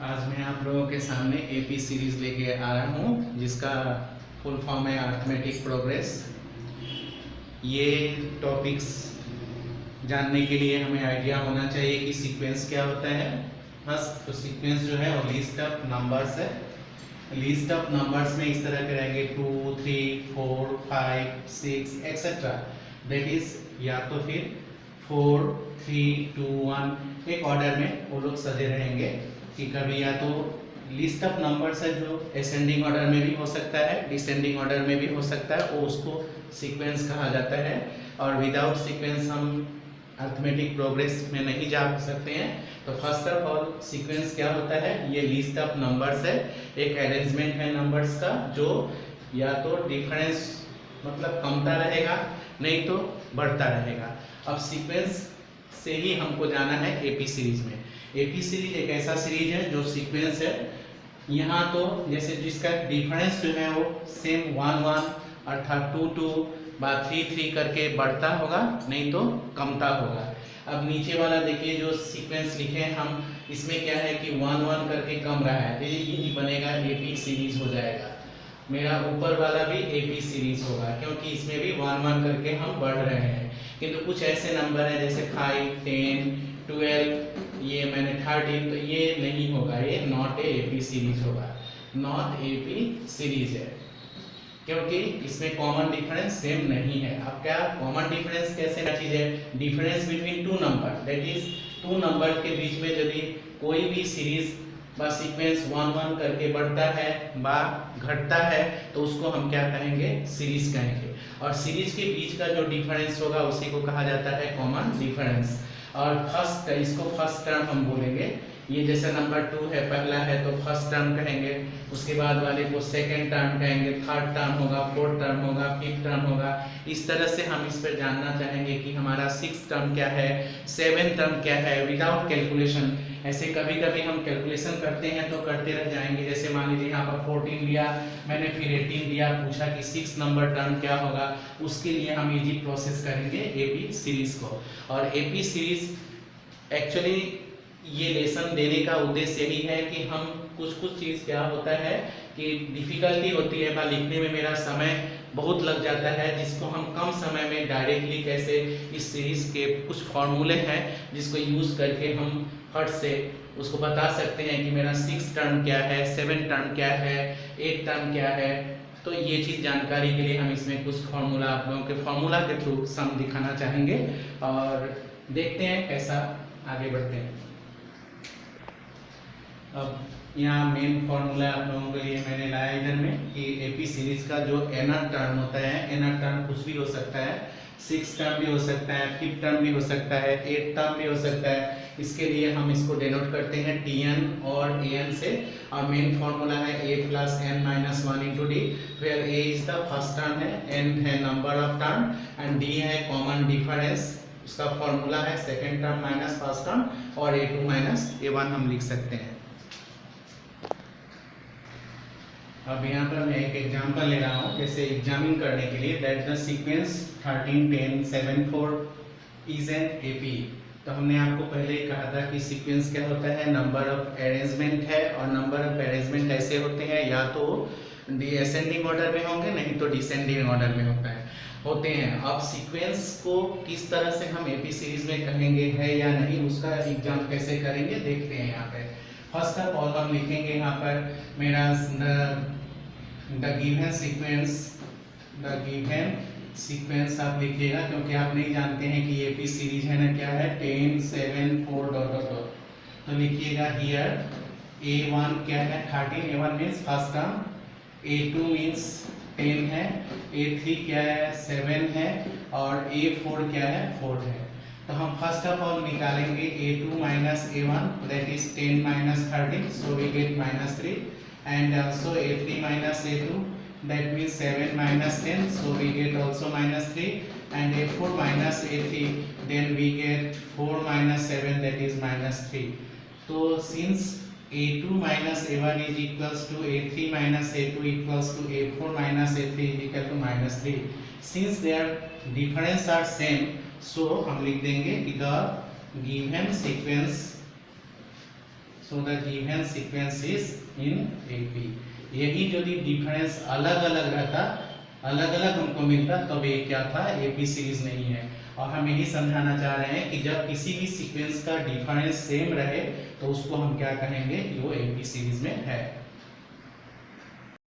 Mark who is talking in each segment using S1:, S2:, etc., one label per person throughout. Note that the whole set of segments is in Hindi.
S1: आज मैं आप लोगों के सामने एपी सीरीज लेके आ रहा हूँ जिसका फुल फॉर्म है अरिथमेटिक प्रोग्रेस। ये टॉपिक्स जानने के लिए हमें आइडिया होना चाहिए कि सीक्वेंस क्या होता है। फर्स्ट तो सीक्वेंस जो है वो लिस्ट ऑफ नंबर्स है। लिस्ट ऑफ नंबर्स में इस तरह के रहेंगे 2, 3, 4, 5, 6 एक्सेट्रा। दैट इज या तो फिर 4, 3, 2, 1 एक ऑर्डर में वो लोग सजे रहेंगे कि कभी या तो लिस्ट ऑफ नंबर्स है जो असेंडिंग ऑर्डर में भी हो सकता है, डिसेंडिंग ऑर्डर में भी हो सकता है, वो उसको सीक्वेंस कहा जाता है। और विदाउट सीक्वेंस हम अरिथमेटिक प्रोग्रेस में नहीं जा सकते हैं। तो फर्स्ट ऑफ ऑल सीक्वेंस क्या होता है, ये लिस्ट ऑफ नंबर्स है, एक अरेंजमेंट है नंबर्स का जो या तो डिफरेंस मतलब कमता रहेगा नहीं तो बढ़ता रहेगा। अब सीक्वेंस से ही हमको जाना है एपी सीरीज में। एपी सीरीज एक ऐसा सीरीज है जो सीक्वेंस है। यहाँ तो जैसे जिसका डिफरेंस जो है वो सेम 1, 1 अर्थात 2, 2 बाद 3, 3 करके बढ़ता होगा नहीं तो कमता होगा। अब नीचे वाला देखिए जो सीक्वेंस लिखे हैं हम, इसमें क्या है कि 1, 1 करके कम रहा है तो यही बनेगा एपी सीरीज हो जाएगा। मेरा ऊपर वाला भी एपी सीरीज होगा क्योंकि इसमें भी 1, 1 करके हम बढ़ रहे हैं। किंतु कुछ ऐसे नंबर हैं जैसे 5, 10, 12, ये मैंने 13, तो ये नहीं होगा, ये नॉट एपी सीरीज होगा। नॉट एपी सीरीज है क्योंकि इसमें कॉमन डिफरेंस सेम नहीं है। अब क्या कॉमन डिफरेंस कैसे क्या चीज है, difference between two number, that is two number के बीच में यदि कोई भी सीरीज बा सीक्वेंस 1, 1 करके बढ़ता है बा घटता है तो उसको हम क्या कहेंगे, सीरीज कहेंगे। और सीरीज के बीच का जो डिफरेंस होगा उसी को कहा जाता है कॉमन डिफरेंस। और फर्स्ट इसको फर्स्ट टर्म हम बोलेंगे। ये जैसे नंबर 2 है, पहला है तो फर्स्ट टर्म कहेंगे, उसके बाद वाले को सेकंड टर्म कहेंगे, थर्ड टर्म होगा, फोर्थ टर्म होगा, फिफ्थ टर्म होगा। इस तरह से हम इस पर जानना चाहेंगे कि हमारा सिक्स्थ टर्म क्या है, सेवेंथ टर्म क्या है, विदाउट कैलकुलेशन। ऐसे कभी कभी हम कैलकुलेशन करते हैं तो करते रह जाएंगे। जैसे मान लीजिए यहाँ पर 14 लिया मैंने, फिर 18 लिया, पूछा कि 6 नंबर टर्म क्या होगा, उसके लिए हम इजी प्रोसेस करेंगे एपी सीरीज को। और एपी सीरीज एक्चुअली ये लेसन देने का उद्देश्य यही है कि हम कुछ चीज़ क्या होता है कि डिफिकल्टी होती है, लिखने में मेरा समय बहुत लग जाता है, जिसको हम कम समय में डायरेक्टली कैसे इस सीरीज के कुछ फॉर्मूले हैं जिसको यूज़ करके हम फट से उसको बता सकते हैं कि मेरा 6 टर्म क्या है, 7 टर्म क्या है, 8 टर्म क्या है। तो ये चीज़ जानकारी के लिए हम इसमें कुछ फार्मूला आप लोगों के फार्मूला के थ्रू सम दिखाना चाहेंगे और देखते हैं कैसा आगे बढ़ते हैं। अब यहाँ मेन फार्मूला आप लोगों के लिए मैंने लाया इधर में कि एपी सीरीज का जो nth टर्म होता है, nth टर्म कुछ भी हो सकता है, 6 टर्म भी हो सकता है, 5th टर्म भी हो सकता है, 8th टर्म भी हो सकता है। इसके लिए हम इसको डिनोट करते हैं tn और an से। और मेन फार्मूला है a + n - 1 × d, where a is the first term है, n है number of term and d है कॉमन डिफरेंस। उसका फार्मूला है second term minus first term, और a2 - a1 हम लिख सकते हैं। अब यहाँ पर मैं एक एग्जांपल ले रहा हूँ जैसे एग्जामिन करने के लिए, that the sequence 13, 10, 7, 4 is an AP. तो हमने आपको पहले ही कहा था कि सीक्वेंस क्या होता है, नंबर ऑफ अरेंजमेंट है, और नंबर ऑफ अरेंजमेंट ऐसे होते हैं या तो असेंडिंग ऑर्डर में होंगे नहीं तो डिसेंडिंग ऑर्डर में होते हैं। अब सीक्वेंस को किस तरह से हम एपी सीरीज में कहेंगे है या नहीं, उसका एग्जाम कैसे करेंगे देखते हैं। यहाँ पे फर्स्ट ऑफ ऑल हम लिखेंगे यहाँ पर मेरा द गिवन सीक्वेंस आप लिखिएगा क्योंकि आप नहीं जानते हैं कि एपी सीरीज है ना क्या है, 10, 7, 4 डॉट डॉट डॉट। तो लिखिएगा हियर a1 क्या है 13, a1 means first term, a2 means 10 है, a3 क्या है 7 है, और a4 क्या है 4 है। तो हम फर्स्ट ऑफ ऑल निकालेंगे a2 - a1, that is 10 - 13, so we get -3, and also a3 - a2, that means 7 - 10, so we get also -3, and a4 - a3, then we get 4 - 7, that is -3. So since a2 - a1 is equals to a3 - a2 equals to a4 - a3 is equal to -3, since their difference are same, so हम लिख देंगे कि the given sequence so the given sequence is in AP. यही यदि डिफरेंस अलग अलग रहता, अलग अलग हमको मिलता, तब ये क्या था, एपी सीरीज नहीं है। और हम यही समझाना चाह रहे हैं कि जब किसी भी सीक्वेंस का डिफरेंस सेम रहे तो उसको हम क्या कहेंगे कि वो एपी सीरीज में है।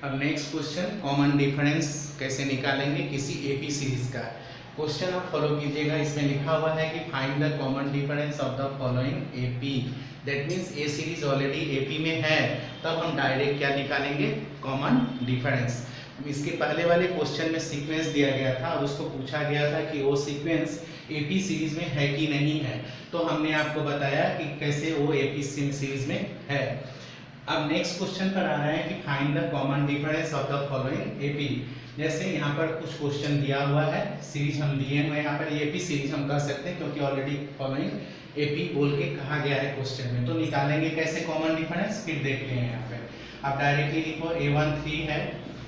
S1: अब नेक्स्ट क्वेश्चन, कॉमन डिफरेंस कैसे निकालेंगे किसी एपी सीरीज का। क्वेश्चन आप फॉलो कीजिएगा, इसमें लिखा हुआ है कि find the common difference of the following AP. That means A series already AP में है, तब हम डायरेक्ट क्या निकालेंगे, कॉमन डिफरेंस। इसके पहले वाले क्वेश्चन में सीक्वेंस दिया गया था और उसको पूछा गया था कि वो सीक्वेंस एपी सीरीज में है कि नहीं है, तो हमने आपको बताया कि कैसे वो एपी सीरीज में है। अब नेक्स्ट क्वेश्चन पर आ रहा है कि find the common difference of the following AP. जैसे यहाँ पर कुछ क्वेश्चन दिया हुआ है, सीरीज हम दिए हुए हैं, यहाँ पर एपी सीरीज हम कर सकते हैं क्योंकि ऑलरेडी फॉलोइंग एपी बोल के कहा गया है क्वेश्चन में। तो निकालेंगे कैसे कॉमन डिफरेंस, फिर देखते हैं। यहाँ पे आप डायरेक्टली लिखो, A1 3 है,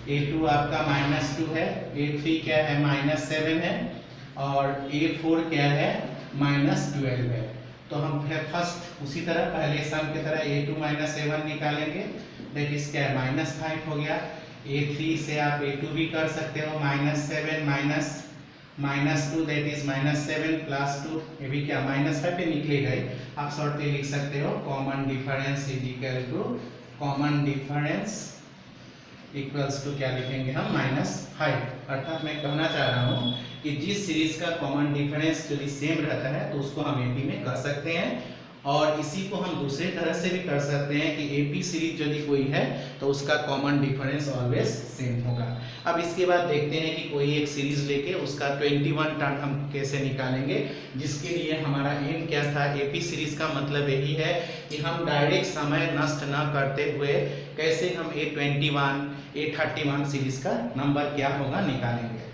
S1: A2 आपका -2 है, A3 क्या है -7 है, और A4 क्या है -12 है। तो हम फिर फर्स्ट उसी तरह पहले सम की तरह A2 A1 निकालेंगे, दैट इज क्या है -5 हो गया। A3 से आप A2 भी कर सकते हो, -7 -2 दैट इज -7 + 2, ये भी क्या -5 पे निकलेगा ही। आप शॉर्ट पे लिख सकते हो common difference is equal to, common difference equals to क्या लिखेंगे हम -5। अर्थात मैं कहना चाह रहा हूँ कि जिस सीरीज का कॉमन डिफरेंस यदि सेम रहता है तो उसको हम एपी में कर सकते हैं, और इसी को हम दूसरे तरह से भी कर सकते हैं कि एपी सीरीज यदि कोई है तो उसका कॉमन डिफरेंस ऑलवेज सेम होगा। अब इसके बाद देखते हैं कि कोई एक सीरीज लेके उसका 21 टर्म हम कैसे निकालेंगे, जिसके लिए हमारा एम क्या था, एपी सीरीज का मतलब यही है कि हम डायरेक्ट समय नष्ट न करते हुए कैसे हम A21 A31 सीरीज का नंबर क्या होगा निकालेंगे।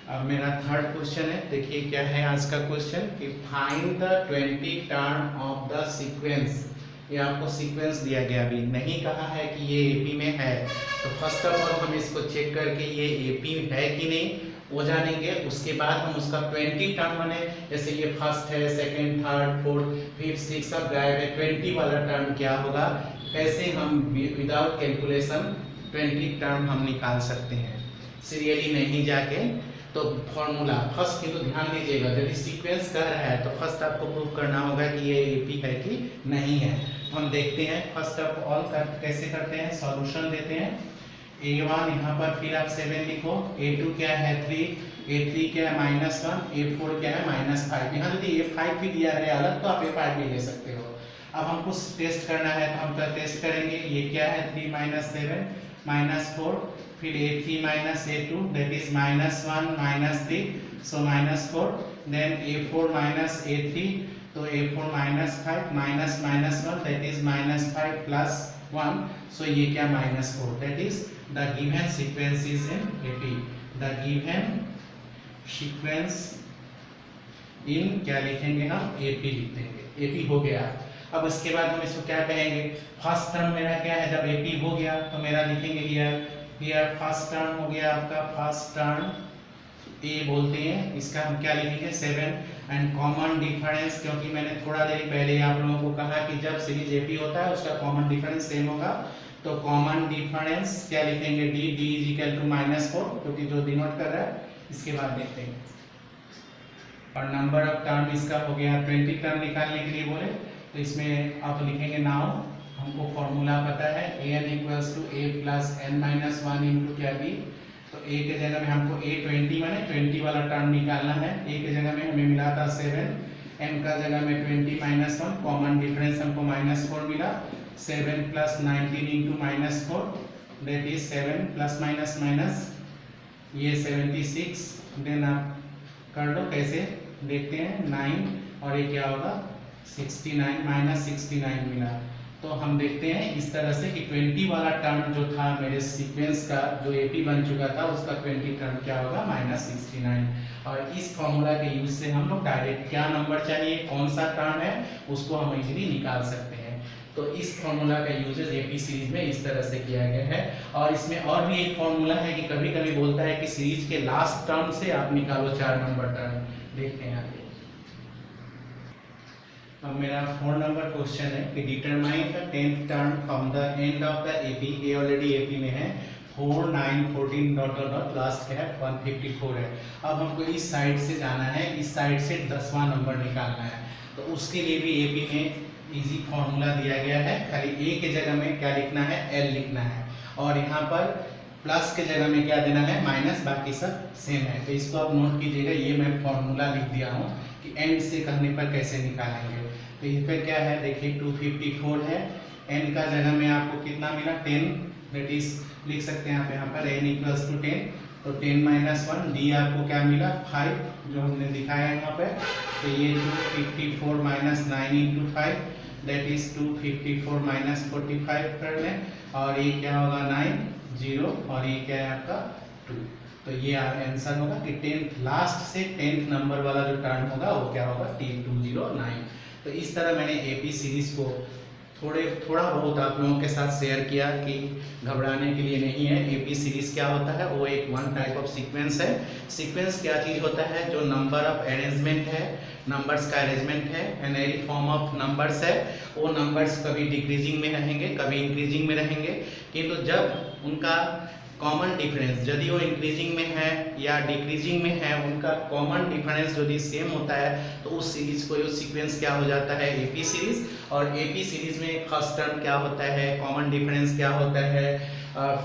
S1: अब मेरा थर्ड क्वेश्चन है, देखिए क्या है आज का क्वेश्चन कि find the 20 term of the sequence. ये आपको सीक्वेंस दिया गया, अभी नहीं कहा है कि ये एपी में है, तो फर्स्ट ऑफ ऑल हम इसको चेक करके ये एपी है कि नहीं वो जानेंगे। उसके बाद हम उसका 20 टर्म बने, जैसे ये फर्स्ट है, second, third, fourth, fifth, six सब गायब है, 20 वाला टर्म क्या होगा, कैसे हम विदाउट कैलकुलेशन 20 टर्म हम निकाल सकते हैं सीरियली नहीं जाके। तो फॉर्मूला फर्स्ट की तो ध्यान दीजिएगा, यदि सीक्वेंस कह रहा है तो फर्स्ट आपको प्रूव करना होगा कि ये एपी है कि नहीं है। हम देखते हैं फर्स्ट ऑफ ऑल कैसे करते हैं, सॉल्यूशन देते हैं। A1 यहाँ पर फिर आप 7 लिखो, A2 क्या है 3, A3 क्या है -1, A4 क्या है -5। यहाँ यदि A5 भी दिया है अलग तो आप A5 भी ले सकते हो। अब हमको टेस्ट करना है तो हम टेस्ट करेंगे, ये क्या है 3 - 7 -4, फिर A3 - A2 that is -1 -3, so -4, then A4 A3, तो A4 -5 -1 दैट इज -5 + 1, सो ये क्या -4, that is the given sequence is in AP। The given sequence in क्या लिखेंगे हम, AP लिख देंगे, AP हो गया। अब इसके बाद हम इसको क्या कहेंगे, फर्स्ट टर्म मेरा क्या है, जब AP हो गया तो मेरा लिखेंगे हियर फर्स्ट टर्म हो गया आपका, फर्स्ट टर्म A बोलते हैं, इसका हम क्या लिखेंगे 7, एंड कॉमन डिफरेंस, क्योंकि मैंने थोड़ा देर पहले आप लोगों को कहा कि जब सीरीज AP होता है उसका कॉमन डिफरेंस सेम होगा, तो कॉमन डिफरेंस क्या लिखेंगे D इज इक्वल टू -4, क्योंकि जो डिनोट कर रहा है। इसके बाद देखते हैं, और नंबर ऑफ टर्म इसका हो गया 20 टर्म निकालने के लिए बोले, तो इसमें आप लिखेंगे नाउ, हमको फॉर्मूला पता है an = a + n - 1 इंटू क्या b, तो a के जगह में हमको A20 माने 20 वाला टर्म निकालना है। a के जगह में हमें मिला था 7, m का जगह में 20 - 1, कॉमन डिफरेंस हमको -4 मिला, 7 + 19 इंटू -4 दैट इज 7 ± ये 76, देन आप कर लो कैसे देखते हैं 9, और ये क्या होगा 69 -69 मिला। तो हम देखते हैं इस तरह से कि 20 वाला टर्म जो था मेरे सीक्वेंस का जो एपी बन चुका था उसका 20 टर्म क्या होगा -69, और इस फॉर्मूला के यूज से हम लोग डायरेक्ट क्या नंबर चाहिए, कौन सा टर्म है, उसको हम इजीली निकाल सकते हैं। तो इस फार्मूला का यूजेस एपी सीरीज में इस तरह से किया गया है। और इसमें और भी एक फार्मूला है कि कभी कभी बोलता है कि सीरीज के लास्ट टर्म से आप निकालो 4 नंबर टर्म, देखते हैं आगे। अब मेरा 4 नंबर क्वेश्चन है कि determine the 10th term from the end of the AP. ये ऑलरेडी एपी में है 4 9 14 डॉट डॉट डॉट लास्ट क्या है 154 है। अब हमको इस साइड से जाना है, इस साइड से 10वां नंबर निकालना है। तो उसके लिए भी एपी में इजी फॉर्मूला दिया गया है, खाली ए के जगह में क्या लिखना है एल लिखना है, और यहाँ पर प्लस के जगह में क्या देना है माइनस, बाकी सब सेम है। तो इसको आप नोट कीजिएगा, ये मैं फॉर्मूला लिख दिया हूँ कि एंड से करने पर कैसे निकालेंगे। तो इस पर क्या है देखिए 254 है, एन का जगह में आपको कितना मिला 10, दैट इज लिख सकते हैं आप यहाँ पर n इक्वल्स टू 10, तो 10 माइनस 1, डी आपको क्या मिला 5 जो हमने दिखाया है यहाँ पे। तो ये 254 minus 9 into 5 that is 254 minus 45 कर लें, और ये क्या होगा 9 0, और ये क्या है आपका 2। तो ये आंसर होगा कि 10th लास्ट से 10th नंबर वाला जो टर्म होगा वो क्या होगा 209। तो इस तरह मैंने एपी सीरीज को थोड़ा बहुत आप लोगों के साथ शेयर किया कि घबराने के लिए नहीं है। एपी सीरीज क्या होता है, वो एक वन टाइप ऑफ सीक्वेंस है। सीक्वेंस क्या चीज़ होता है, जो नंबर ऑफ अरेंजमेंट है, नंबर्स का अरेंजमेंट है, एनरी फॉर्म ऑफ नंबर्स है। वो नंबर्स कभी डिक्रीजिंग में रहेंगे, कभी इंक्रीजिंग में रहेंगे, किंतु जब उनका कॉमन डिफरेंस यदि वो इंक्रीजिंग में है या डिक्रीजिंग में है, उनका कॉमन डिफरेंस यदि सेम होता है तो उस सीरीज को सीक्वेंस क्या हो जाता है एपी सीरीज। और एपी सीरीज में फर्स्ट टर्म क्या होता है, कॉमन डिफरेंस क्या होता है,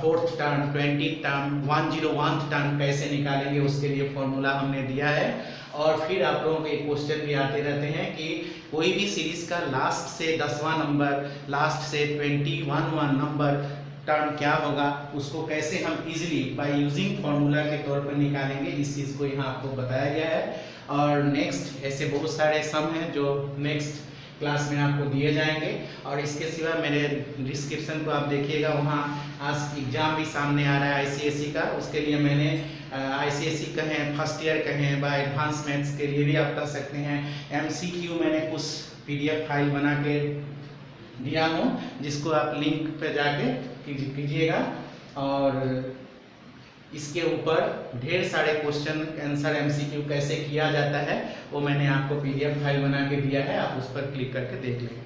S1: fourth term, 20th term, 101th term कैसे निकालेंगे उसके लिए फॉर्मूला हमने दिया है। और फिर आप लोगों के क्वेश्चन भी आते रहते हैं कि कोई भी सीरीज का लास्ट से 10वां नंबर, लास्ट से 21वां नंबर टर्म क्या होगा, उसको कैसे हम इजीली बाय यूजिंग फॉर्मूला के तौर पर निकालेंगे, इस चीज़ को यहाँ आपको बताया गया है। और नेक्स्ट ऐसे बहुत सारे सम हैं जो नेक्स्ट क्लास में आपको दिए जाएंगे। और इसके सिवा मेरे डिस्क्रिप्शन को आप देखिएगा, वहाँ आज एग्ज़ाम भी सामने आ रहा है आईसीएसई का। उसके लिए मैंने आईसीएसई कहें, फर्स्ट ईयर कहें, बाय एडवांस मैथ्स के लिए भी आप कर सकते हैं। एमसीक्यू मैंने कुछ पीडीएफ फाइल बना के दिया हूँ, जिसको आप लिंक पे जाके कीजिएगा, और इसके ऊपर ढेर सारे क्वेश्चन आंसर एमसीक्यू कैसे किया जाता है वो मैंने आपको पीडीएफ फाइल बना के दिया है, आप उस पर क्लिक करके देख लें।